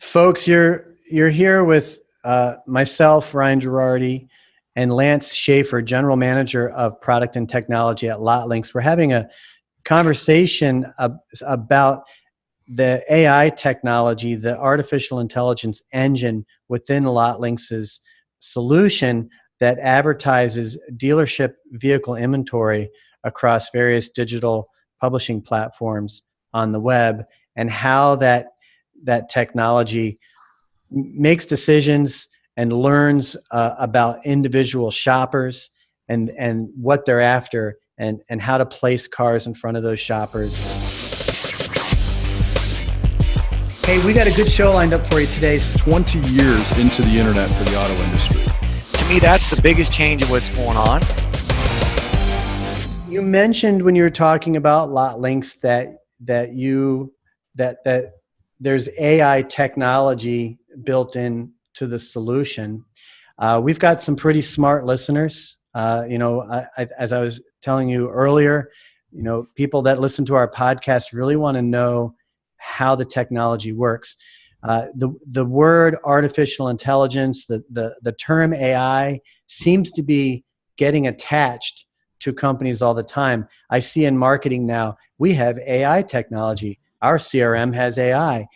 Folks, you're here with myself, Ryan Girardi, and Lance Schafer, General Manager of Product and Technology at LotLinx. We're having a conversation about the AI technology, the artificial intelligence engine within LotLinx's solution that advertises dealership vehicle inventory across various digital publishing platforms on the web, and how that technology makes decisions and learns about individual shoppers and what they're after, and how to place cars in front of those shoppers. Hey, we got a good show lined up for you today. 20 years into the internet for the auto industry. To me, that's the biggest change of what's going on. You mentioned when you were talking about LotLinx that there's AI technology built in to the solution. We've got some pretty smart listeners. As I was telling you earlier, people that listen to our podcast really want to know how the technology works. The word artificial intelligence, the term AI seems to be getting attached to companies all the time. I see in marketing now, we have AI technology. Our CRM has AI.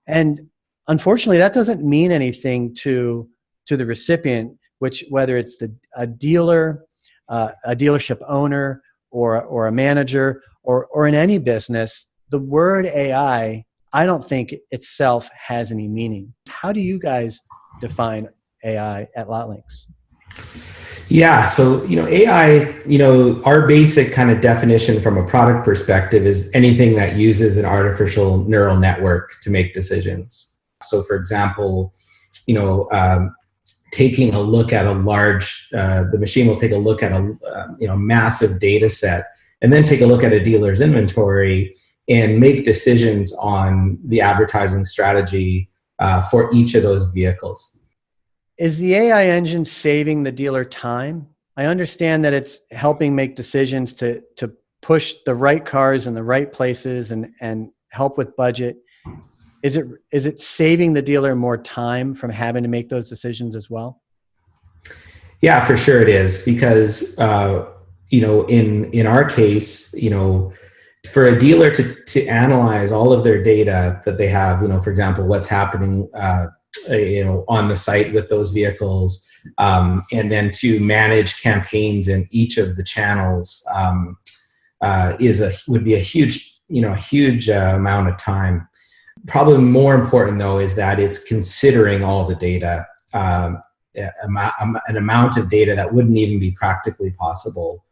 And unfortunately, that doesn't mean anything to the recipient, whether it's a dealer, a dealership owner, or a manager, or in any business. The word AI, I don't think itself has any meaning. How do you guys define AI at LotLinx? Yeah, so AI, our basic kind of definition from a product perspective is anything that uses an artificial neural network to make decisions. So, for example, taking a look at the machine will take a look at a massive data set, and then take a look at a dealer's inventory and make decisions on the advertising strategy for each of those vehicles. Is the AI engine saving the dealer time? I understand that it's helping make decisions to push the right cars in the right places and help with budget. Is it saving the dealer more time from having to make those decisions as well? Yeah, for sure it is, because in our case, for a dealer to analyze all of their data that they have, for example, what's happening on the site with those vehicles, and then to manage campaigns in each of the channels would be a huge amount of time. Probably more important though is that it's considering all the data, an amount of data that wouldn't even be practically possible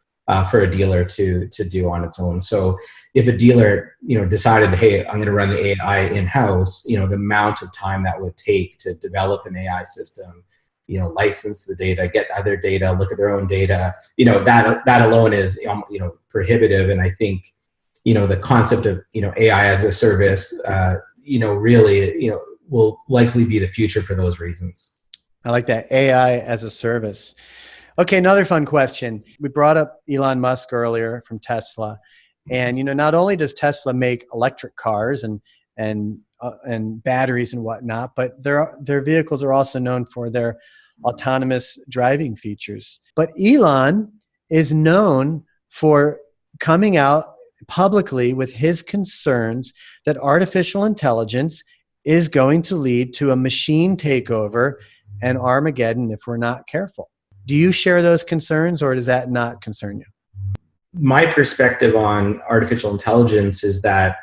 for a dealer to do on its own. So if a dealer, decided, hey, I'm going to run the AI in-house, the amount of time that would take to develop an AI system, license the data, get other data, look at their own data, that alone is, prohibitive. And I think, the concept of, AI as a service, really, will likely be the future for those reasons. I like that, AI as a service. Okay, another fun question. We brought up Elon Musk earlier from Tesla. And not only does Tesla make electric cars and batteries and whatnot, but their vehicles are also known for their autonomous driving features. But Elon is known for coming out publicly with his concerns that artificial intelligence is going to lead to a machine takeover and Armageddon if we're not careful. Do you share those concerns, or does that not concern you? My perspective on artificial intelligence is that,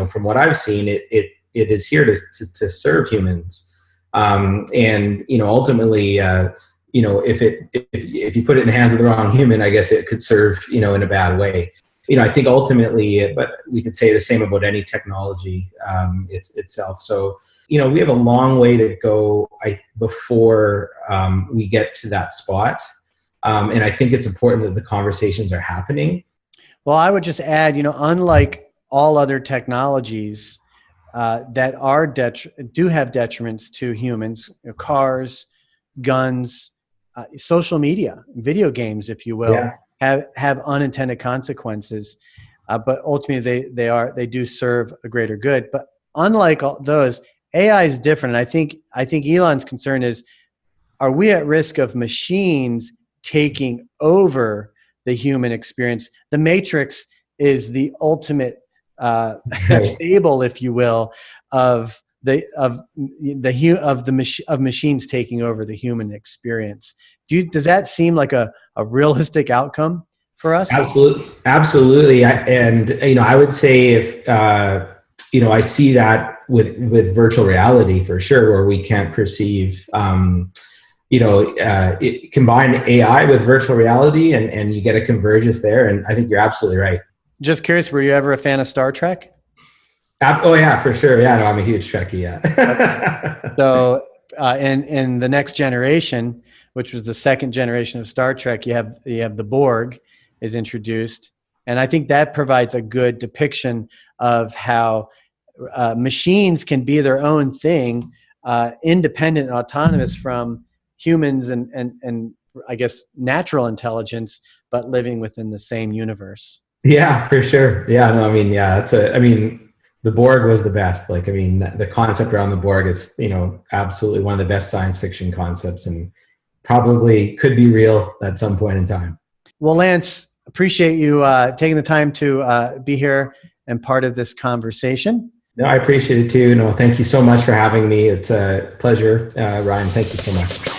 from what I've seen, it is here to serve humans. And, ultimately, if you put it in the hands of the wrong human, I guess it could serve, in a bad way. I think ultimately, but we could say the same about any technology itself. So, we have a long way to go before we get to that spot. And I think it's important that the conversations are happening. Well, I would just add, unlike all other technologies that do have detriments to humans, cars, guns, social media, video games, if you will, have unintended consequences. But ultimately, they do serve a greater good. But unlike all those, AI is different. I think Elon's concern is, are we at risk of machines taking over the human experience? The Matrix is the ultimate Right. fable, if you will, of machines taking over the human experience. Does that seem like a realistic outcome for us? Absolutely. And I would say if I see that with virtual reality for sure, where we can't perceive. Combine AI with virtual reality, and you get a convergence there. And I think you're absolutely right. Just curious, were you ever a fan of Star Trek? Oh yeah, for sure. Yeah, no, I'm a huge Trekkie. Yeah. So in the Next Generation, which was the second generation of Star Trek, you have the Borg is introduced, and I think that provides a good depiction of how machines can be their own thing, independent and autonomous from humans and I guess natural intelligence, but living within the same universe. Yeah, for sure. Yeah, no, I mean, yeah, the Borg was the best. Like, I mean, the concept around the Borg is, absolutely one of the best science fiction concepts, and probably could be real at some point in time. Well, Lance, appreciate you taking the time to be here and part of this conversation. No, I appreciate it too. No, thank you so much for having me. It's a pleasure, Ryan. Thank you so much.